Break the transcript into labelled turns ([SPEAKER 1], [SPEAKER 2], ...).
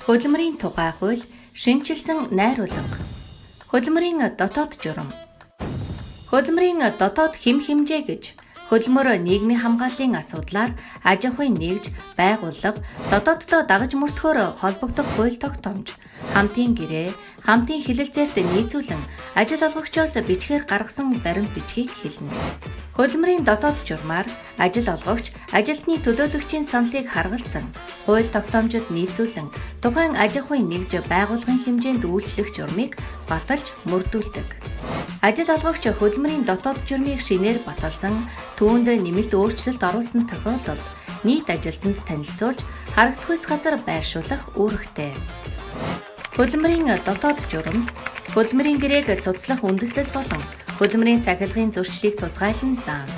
[SPEAKER 1] Хөдөлмөрийн тухай хууль, шинжилсэн найруулга. Хөдөлмөрийн дотоод журам. Хөдөлмөрийн дотоод хэм хэмжээ гэж хөдөлмөр нийгмийн хамгааллын асуудлаар аж ахуйн нэгж, байгууллага, дотооддоо дагаж мөрдөхөөр холбогдох хууль тогтоомж, хамтын гэрээ, хамтын хэлэлцээрт нийцүүлэн ажил олгогчоос бичгээр гаргасан баримт бичгийг хэлнэ. Хөдөлмөрийн дотоод журмаар ажил олгогч ажилтны төлөөлөгчийн саналыг харгалзан, хууль тогтоомжид нийцүүлэн тухайн аж ахуйн нэгж, байгууллагын хэмжээнд үйлчлэх журмыг баталж мөрдүүлдэг. Ажил олгогч хөдөлмөрийн дотоод журмыг шинээр баталсан, түүнд нэмэлт өөрчлөлт оруулсан тохиолдолд нийт ажилтнанд танилцуулж харагдахуйц газар байршуулах үүрэгтэй. Хөдөлмөрийн дотоод журам, хөдөлмөрийн гэрээг цуцлах үндэслэл болон хөдөлмөрийн сахилгын зөрчлийг тусгайлан заана.